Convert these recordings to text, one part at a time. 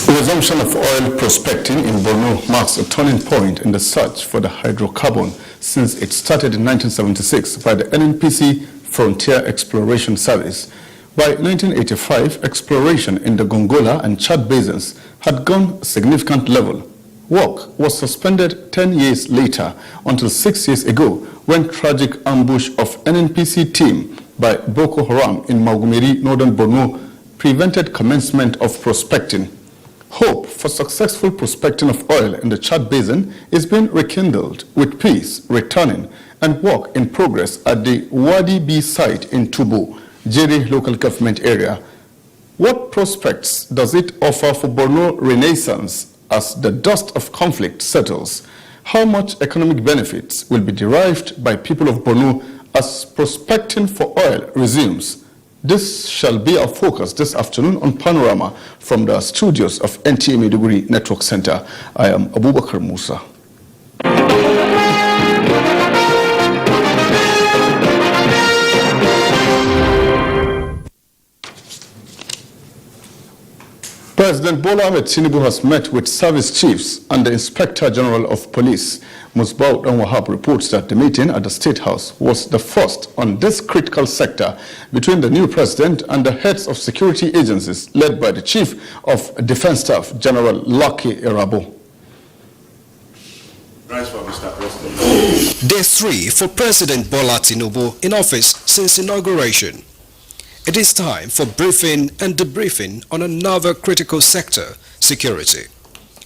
The resumption of oil prospecting in Borno marks a turning point in the search for the hydrocarbon since it started in 1976 by the NNPC Frontier Exploration Service. By 1985, exploration in the Gongola and Chad basins had gone a significant level. Work was suspended 10 years later until 6 years ago when tragic ambush of NNPC team by Boko Haram in Magumeri, northern Borno, prevented commencement of prospecting. Hope for successful prospecting of oil in the Chad Basin is being rekindled with peace returning and work in progress at the Wadi B site in Tubo, Jere local government area. What prospects does it offer for Borno renaissance as the dust of conflict settles? How much economic benefits will be derived by people of Borno as prospecting for oil resumes? This shall be our focus this afternoon on Panorama from the studios of NTA Maiduguri Network Center. I am Abubakar Musa. President Bola Ahmed Tinubu has met with service chiefs and the Inspector General of Police. Musbaud Wahab reports that the meeting at the State House was the first on this critical sector between the new president and the heads of security agencies led by the Chief of Defense Staff, General Lucky Irabo. Day 3 for President Bola Tinubu in office since inauguration. It is time for briefing and debriefing on another critical sector, security.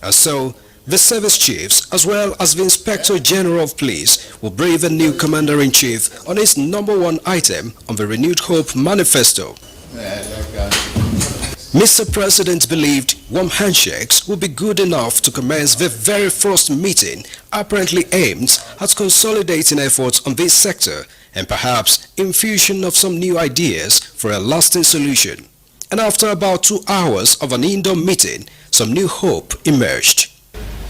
And so, the service chiefs as well as the Inspector General of Police will brief the new Commander-in-Chief on his #1 item on the Renewed Hope Manifesto. Mr. President believed warm handshakes would be good enough to commence the very first meeting apparently aimed at consolidating efforts on this sector and perhaps infusion of some new ideas for a lasting solution. And after about 2 hours of an indoor meeting, some new hope emerged.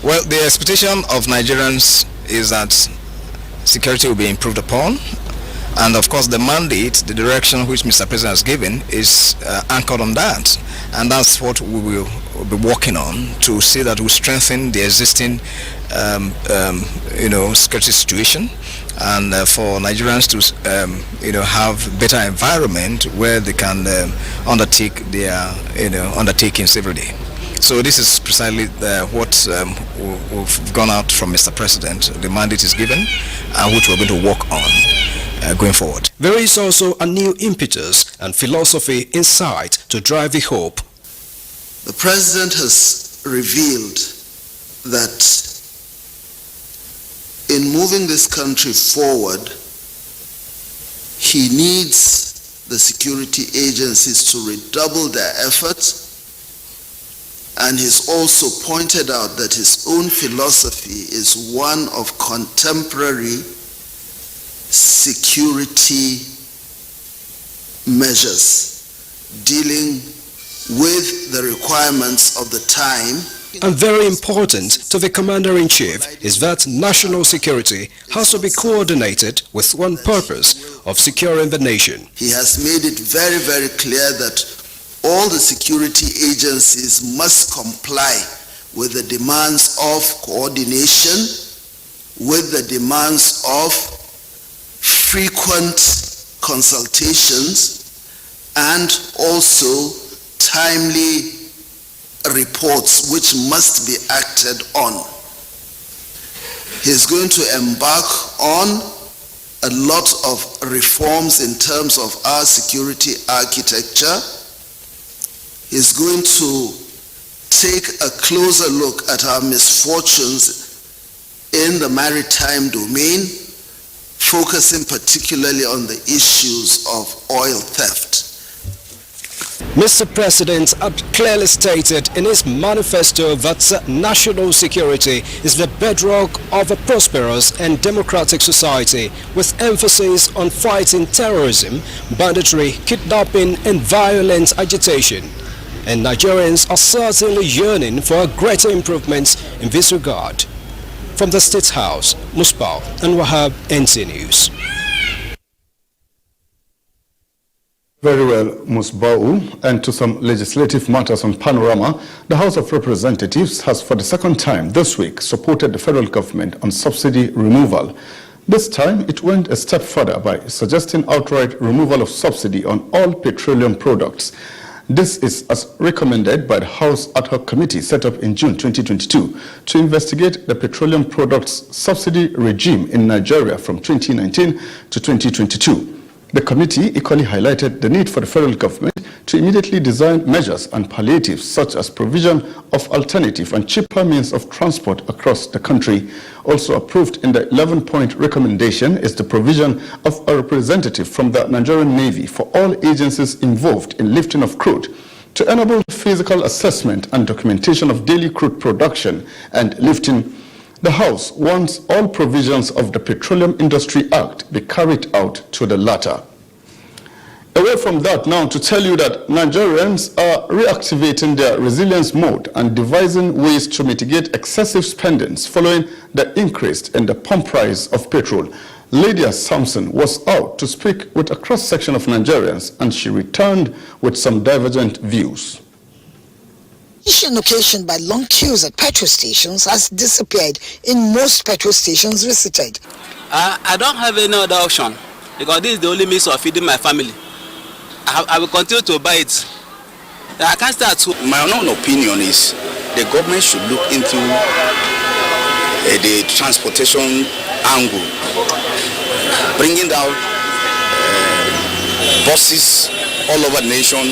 Well, the expectation of Nigerians is that security will be improved upon. And of course, the mandate, the direction which Mr. President has given is anchored on that. And that's what we will be working on to see that we strengthen the existing security situation and for Nigerians to have better environment where they can undertake their undertakings every day. So this is precisely what we've gone out from Mr. President. The mandate is given and which we're going to work on going forward. There is also a new impetus and philosophy in sight to drive the hope. The President has revealed that in moving this country forward, he needs the security agencies to redouble their efforts, and he's also pointed out that his own philosophy is one of contemporary security measures dealing with the requirements of the time. And very important to the Commander-in-Chief is that national security has to be coordinated with one purpose of securing the nation. He has made it very, very clear that all the security agencies must comply with the demands of coordination, with the demands of frequent consultations, and also timely reports which must be acted on. He's going to embark on a lot of reforms in terms of our security architecture. He's going to take a closer look at our misfortunes in the maritime domain, focusing particularly on the issues of oil theft. Mr. President had clearly stated in his manifesto that national security is the bedrock of a prosperous and democratic society, with emphasis on fighting terrorism, banditry, kidnapping and violent agitation. And Nigerians are certainly yearning for a greater improvement in this regard. From the State House, Musbaud and Wahab, NTA News. Very well, Musbau. And to some legislative matters on Panorama, the House of Representatives has for the second time this week supported the federal government on subsidy removal. This time, it went a step further by suggesting outright removal of subsidy on all petroleum products. This is as recommended by the House Ad Hoc Committee set up in June 2022 to investigate the petroleum products subsidy regime in Nigeria from 2019 to 2022. The committee equally highlighted the need for the federal government to immediately design measures and palliatives such as provision of alternative and cheaper means of transport across the country. Also approved in the 11-point recommendation is the provision of a representative from the Nigerian Navy for all agencies involved in lifting of crude to enable physical assessment and documentation of daily crude production and lifting. The House wants all provisions of the Petroleum Industry Act be carried out to the latter. Away from that now to tell you that Nigerians are reactivating their resilience mode and devising ways to mitigate excessive spendings following the increase in the pump price of petrol. Lydia Sampson was out to speak with a cross-section of Nigerians, and she returned with some divergent views. Issue occasioned by long queues at petrol stations has disappeared in most petrol stations visited. I don't have any other option because this is the only means of feeding my family. I will continue to buy it. I can't start to. My own opinion is the government should look into the transportation angle, bringing down buses all over the nation.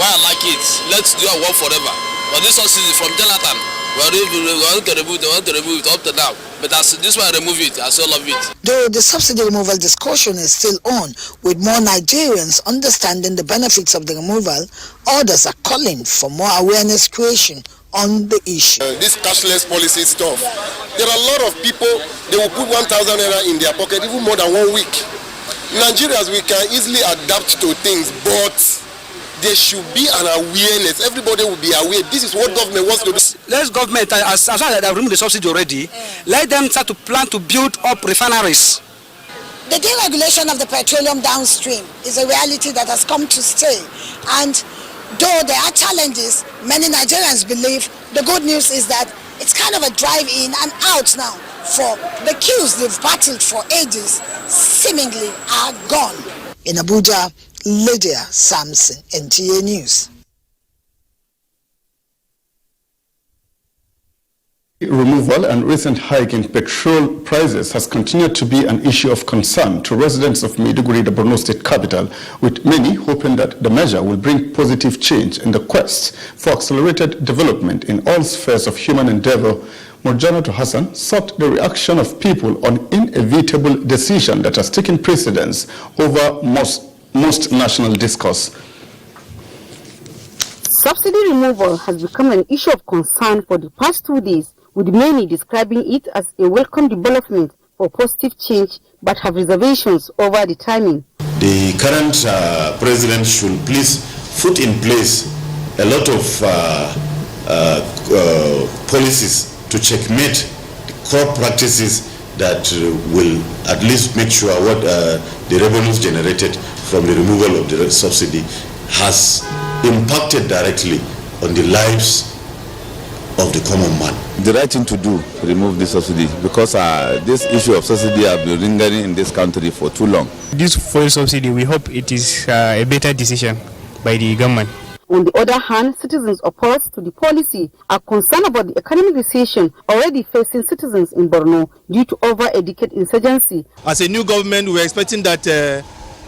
Why I like it? Let's do our work forever. But this subsidy from Jonathan, we want to remove it up to now. But as this one remove it, I still love it. Though the subsidy removal discussion is still on, with more Nigerians understanding the benefits of the removal, others are calling for more awareness creation on the issue. This cashless policy stuff, there are a lot of people, they will put 1,000 naira in their pocket even more than 1 week. Nigerians, we can easily adapt to things, but there should be an awareness. Everybody will be aware. This is what government wants to do. Let government, as far as they have removed the subsidy already, let them start to plan to build up refineries. The deregulation of the petroleum downstream is a reality that has come to stay. And though there are challenges, many Nigerians believe the good news is that it's kind of a drive in and out now. For the queues they've battled for ages seemingly are gone. In Abuja, Lydia Sampson, NTA News. Removal and recent hike in petrol prices has continued to be an issue of concern to residents of Maiduguri, the Borno state capital, with many hoping that the measure will bring positive change in the quest for accelerated development in all spheres of human endeavor. Murjana Hassan sought the reaction of people on inevitable decision that has taken precedence over most national discourse. Subsidy removal has become an issue of concern for the past 2 days, with many describing it as a welcome development for positive change, but have reservations over the timing. The current president should please put in place a lot of policies to checkmate the core practices that will at least make sure what the revenues generated from the removal of the subsidy has impacted directly on the lives of the common man. The right thing to do, remove the subsidy, because this issue of subsidy has been lingering in this country for too long. This fuel subsidy, we hope it is a better decision by the government. On the other hand, citizens opposed to the policy are concerned about the economic recession already facing citizens in Borno due to over a decade insurgency. As a new government, we are expecting that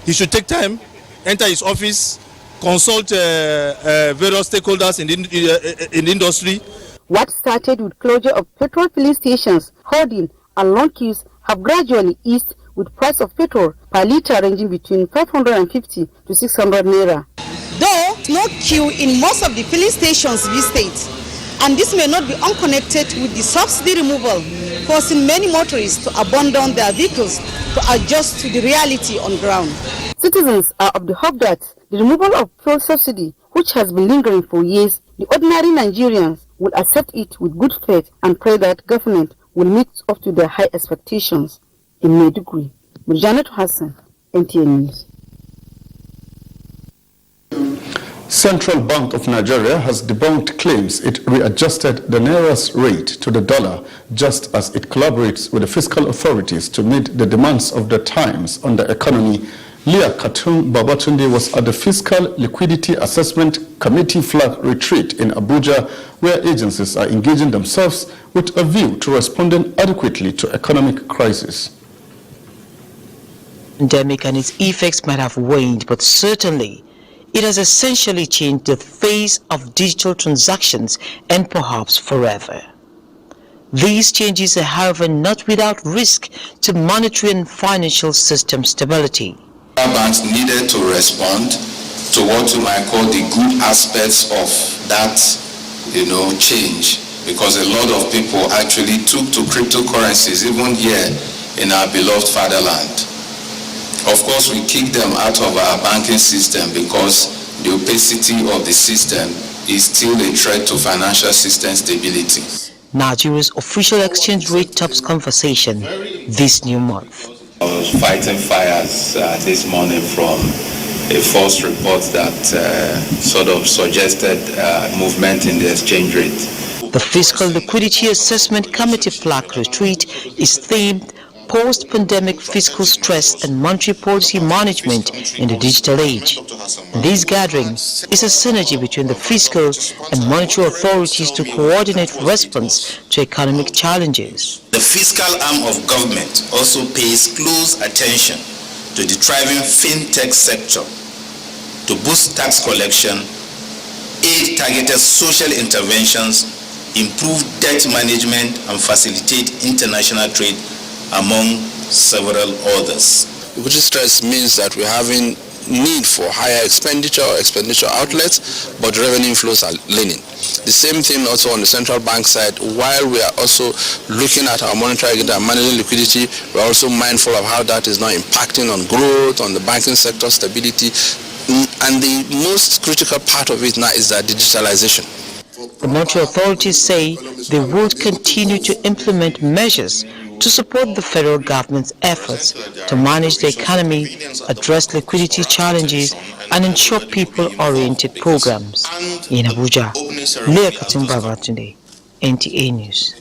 he should take time, enter his office, consult various stakeholders in the industry. What started with closure of petrol filling stations, hoarding and long queues have gradually eased, with price of petrol per litre ranging between 550 to 600 naira. Though no queue in most of the filling stations visited, and this may not be unconnected with the subsidy removal, forcing many motorists to abandon their vehicles to adjust to the reality on ground. Citizens are of the hope that the removal of fuel subsidy, which has been lingering for years, the ordinary Nigerians will accept it with good faith and pray that government will meet up to their high expectations. In Maiduguri, Murjana Hassan, NTA News. Central Bank of Nigeria has debunked claims it readjusted the Naira's rate to the dollar just as it collaborates with the fiscal authorities to meet the demands of the times on the economy. Leah Katun Babatunde was at the Fiscal Liquidity Assessment Committee flag retreat in Abuja, where agencies are engaging themselves with a view to responding adequately to economic crisis. The pandemic and its effects might have waned, but certainly it has essentially changed the face of digital transactions and perhaps forever. These changes are, however, not without risk to monetary and financial system stability. Banks needed to respond to what you might call the good aspects of that, change, because a lot of people actually took to cryptocurrencies even here in our beloved fatherland. Of course, we kicked them out of our banking system because the opacity of the system is still a threat to financial system stability. Nigeria's official exchange rate tops conversation this new month. I was fighting fires this morning from a false report that sort of suggested movement in the exchange rate. The Fiscal Liquidity Assessment Committee flag retreat is themed Post-Pandemic Fiscal Stress and Monetary Policy Management in the Digital Age. This gathering is a synergy between the fiscal and monetary authorities to coordinate response to economic challenges. The fiscal arm of government also pays close attention to the thriving fintech sector to boost tax collection, aid targeted social interventions, improve debt management, and facilitate international trade, among several others. Liquidity stress means that we're having need for higher expenditure outlets, but revenue flows are leaning. The same thing also on the central bank side. While we are also looking at our monetary agenda and managing liquidity, we're also mindful of how that is now impacting on growth, on the banking sector stability, and the most critical part of it now is that digitalization. The monetary authorities say they would continue to implement measures to support the federal government's efforts to manage the economy, address liquidity challenges, and ensure people-oriented programs. In Abuja, Leah Katun Babatunde, NTA News.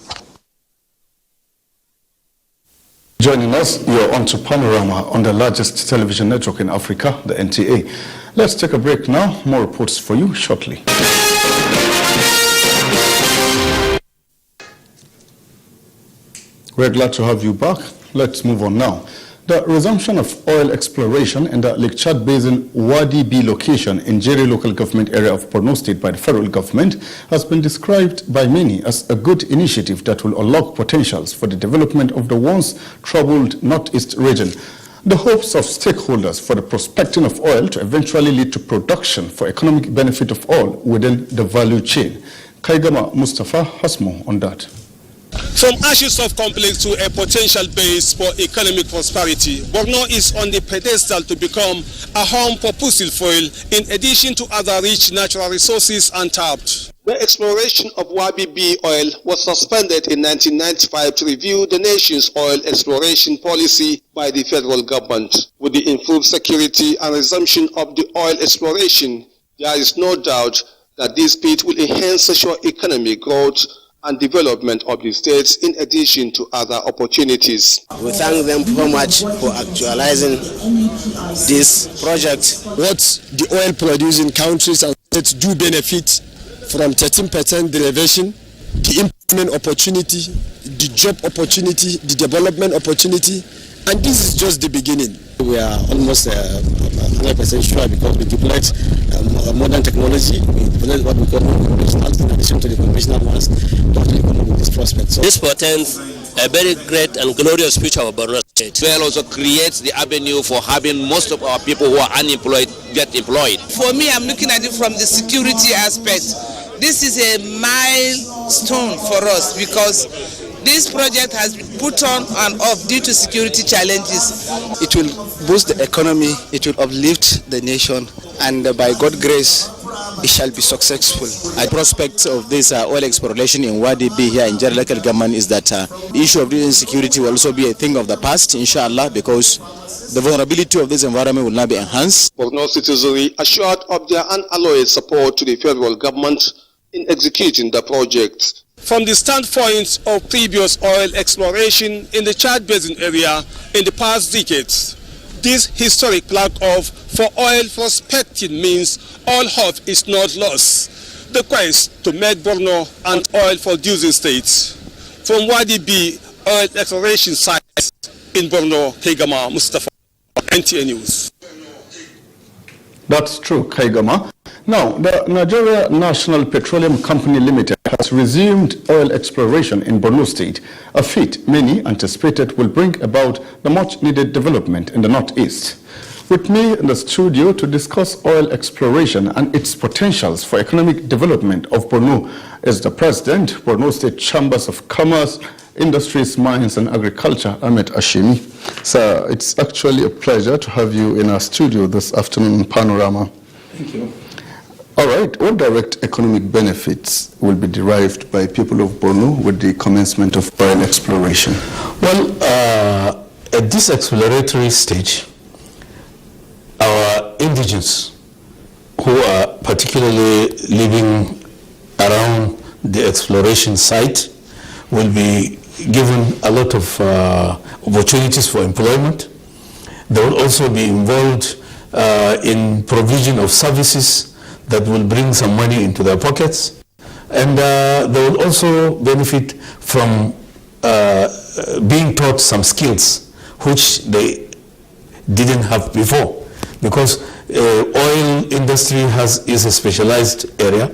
Joining us, you're on to Panorama on the largest television network in Africa, the NTA. Let's take a break now. More reports for you shortly. We're glad to have you back. Let's move on now. The resumption of oil exploration in the Lake Chad Basin Wadi B location in Jere local government area of Borno State by the federal government has been described by many as a good initiative that will unlock potentials for the development of the once troubled northeast region. The hopes of stakeholders for the prospecting of oil to eventually lead to production for economic benefit of all within the value chain. Kaigama Mustafa has more on that. From ashes of conflict to a potential base for economic prosperity, Borno is on the pedestal to become a home for fossil fuel in addition to other rich natural resources untapped. The exploration of YBB oil was suspended in 1995 to review the nation's oil exploration policy by the federal government. With the improved security and resumption of the oil exploration, there is no doubt that this bid will enhance socio-economic growth and development of the states in addition to other opportunities. We thank them very much for actualizing this project. What the oil producing countries and states do benefit from 13% derivation, the employment opportunity, the job opportunity, the development opportunity, and this is just the beginning. We are almost 100% sure because we deployed modern technology. We deployed what we call conventional in addition to the conventional ones to actually come up with this prospect. So this portends a very great and glorious future of Borno State. Well, also creates the avenue for having most of our people who are unemployed get employed. For me, I'm looking at it from the security aspect. This is a milestone for us because this project has been put on and off due to security challenges. It will boost the economy, it will uplift the nation, and by God's grace, it shall be successful. The prospect of this oil exploration in Wadi B here in Jere local government is that the issue of this insecurity will also be a thing of the past, inshallah, because the vulnerability of this environment will now be enhanced. Borno citizenry assured of their unalloyed support to the federal government in executing the project. From the standpoint of previous oil exploration in the Chad Basin area in the past decades, this historic flag off for oil prospecting means all hope is not lost. The quest to make Borno an oil-producing state. From Wadi B oil exploration sites in Borno, Kaigama Mustafa, NTA News. That's true, Kaigama. Now, the Nigeria National Petroleum Company Limited has resumed oil exploration in Borno State, a feat many anticipated will bring about the much-needed development in the northeast. With me in the studio to discuss oil exploration and its potentials for economic development of Borno is the President, Borno State Chambers of Commerce, Industries, Mines and Agriculture, Ahmed Ashimi. Sir, it's actually a pleasure to have you in our studio this afternoon in Panorama. Thank you. All right, what direct economic benefits will be derived by people of Borno with the commencement of oil exploration? Well, at this exploratory stage, our indigenes who are particularly living around the exploration site will be given a lot of opportunities for employment. They will also be involved in provision of services that will bring some money into their pockets, and they will also benefit from being taught some skills which they didn't have before, because oil industry is a specialized area,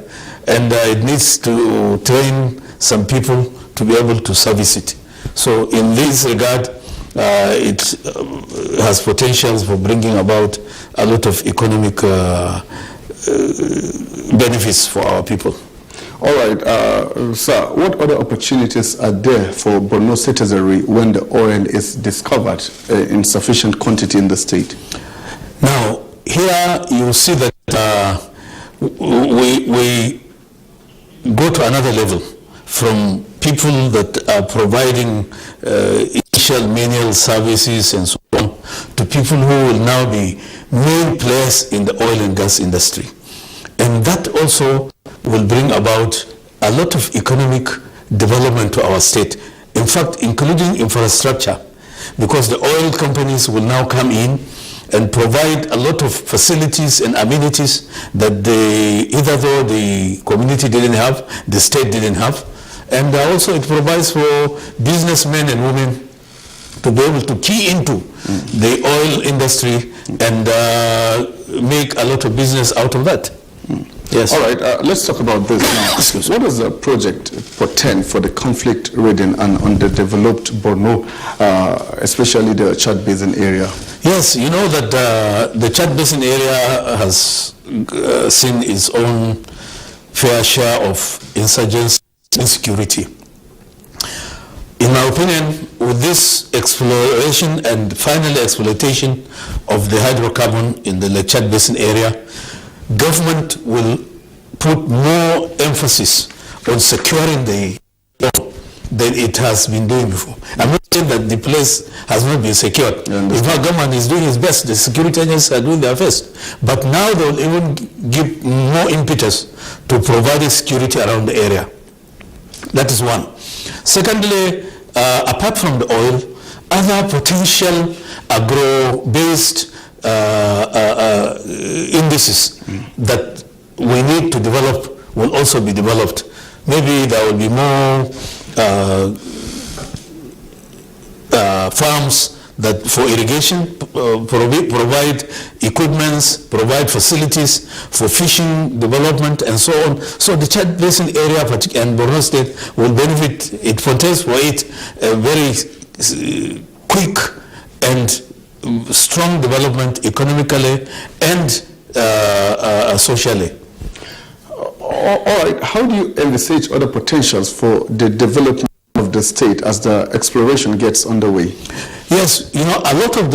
and it needs to train some people to be able to service it. So in this regard, it has potentials for bringing about a lot of economic benefits for our people. All right, sir, what other opportunities are there for Borno citizenry when the oil is discovered in sufficient quantity in the state? Now, here you see that we go to another level from people that are providing initial menial services and so on to people who will now be main players in the oil and gas industry. And that also will bring about a lot of economic development to our state. In fact, including infrastructure, because the oil companies will now come in and provide a lot of facilities and amenities that either though the community didn't have, the state didn't have. And also it provides for businessmen and women to be able to key into the oil industry and make a lot of business out of that. Yes. All right, let's talk about this now. What does the project portend for the conflict-ridden and underdeveloped Borno, especially the Chad Basin area? Yes, you know that the Chad Basin area has seen its own fair share of insurgency and insecurity. In my opinion, with this exploration and final exploitation of the hydrocarbon in the Chad Basin area, government will put more emphasis on securing the oil than it has been doing before. I'm not saying that the place has not been secured. In fact, government is doing its best. The security agencies are doing their best. But now they will even give more impetus to providing security around the area. That is one. Secondly, apart from the oil, other potential agro-based indices that we need to develop will also be developed. Maybe there will be more farms that for irrigation provide equipments, provide facilities for fishing development and so on. So the Chad Basin area and Borno State will benefit. It portends for it a very quick and strong development economically and socially. All right, how do you envisage other potentials for the development of the state as the exploration gets underway? Yes, you know, a lot of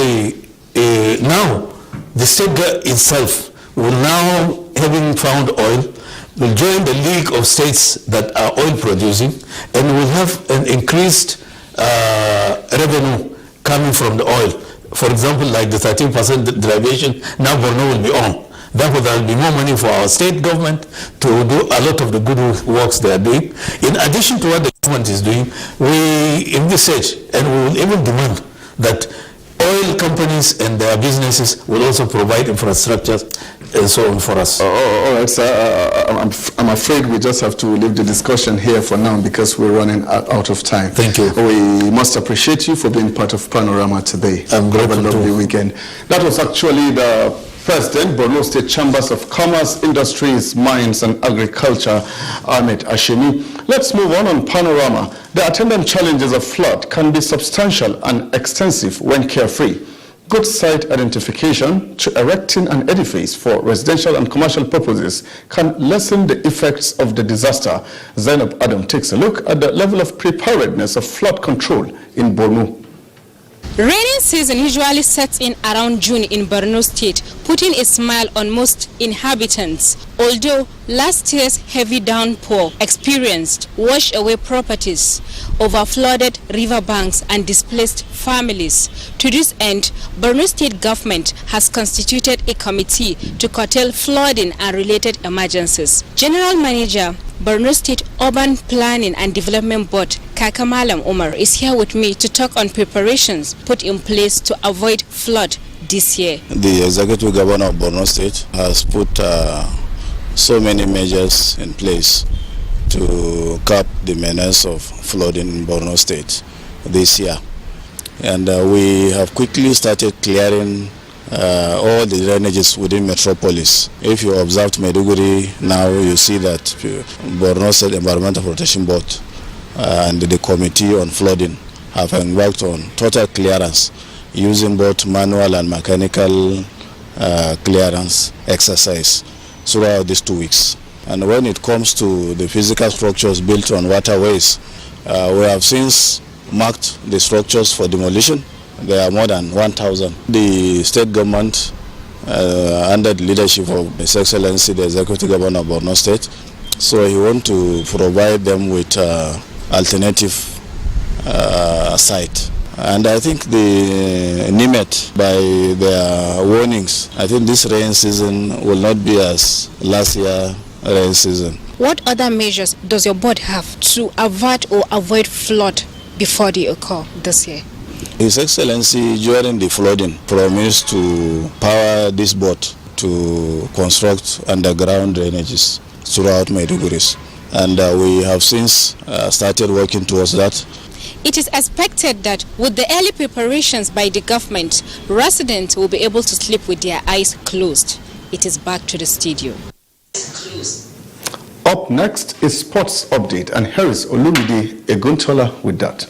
now the state itself will now, having found oil, will join the league of states that are oil producing, and will have an increased revenue coming from the oil. For example, like the 13% derivation, now Borno will be on. Therefore, there will be more money for our state government to do a lot of the good works they are doing. In addition to what the government is doing, we envisage and we will even demand that oil companies and their businesses will also provide infrastructures and so on for us. All right, sir. I'm afraid we just have to leave the discussion here for now because we're running out of time. Thank you. We must appreciate you for being part of Panorama today. I'm grateful. Have a lovely weekend. That was actually the President, Borno State Chambers of Commerce, Industries, Mines and Agriculture, Ahmed Ashimi. Let's move on Panorama. The attendant challenges of flood can be substantial and extensive when carefree. Good site identification to erecting an edifice for residential and commercial purposes can lessen the effects of the disaster. Zainab Adam takes a look at the level of preparedness of flood control in Borno. Rainy season usually sets in around June in Borno State, putting a smile on most inhabitants. Although last year's heavy downpour experienced washed away properties, overflooded riverbanks and displaced families. To this end, Borno State government has constituted a committee to curtail flooding and related emergencies. General Manager, Borno State Urban Planning and Development Board, Kaka Malam Umar, is here with me to talk on preparations put in place to avoid flood this year. The Executive Governor of Borno State has put so many measures in place to curb the menace of flooding in Borno State this year. And we have quickly started clearing all the drainages within Metropolis. If you observed Maiduguri now, you see that Borno State Environmental Protection Board and the Committee on Flooding have embarked on total clearance using both manual and mechanical clearance exercise throughout these 2 weeks. And when it comes to the physical structures built on waterways, we have since marked the structures for demolition. There are more than 1,000. The state government, under the leadership of His Excellency, the Executive Governor of Borno State, so he wants to provide them with alternative site. And I think the NIMET, by their warnings, I think this rain season will not be as last year rain season. What other measures does your board have to avert or avoid flood before they occur this year? His Excellency, during the flooding, promised to power this board to construct underground drainages throughout Maiduguri. And we have since started working towards that. It is expected that with the early preparations by the government, residents will be able to sleep with their eyes closed. It is back to the studio. Up next is Sports Update, and here is Olumide Eguntola with that.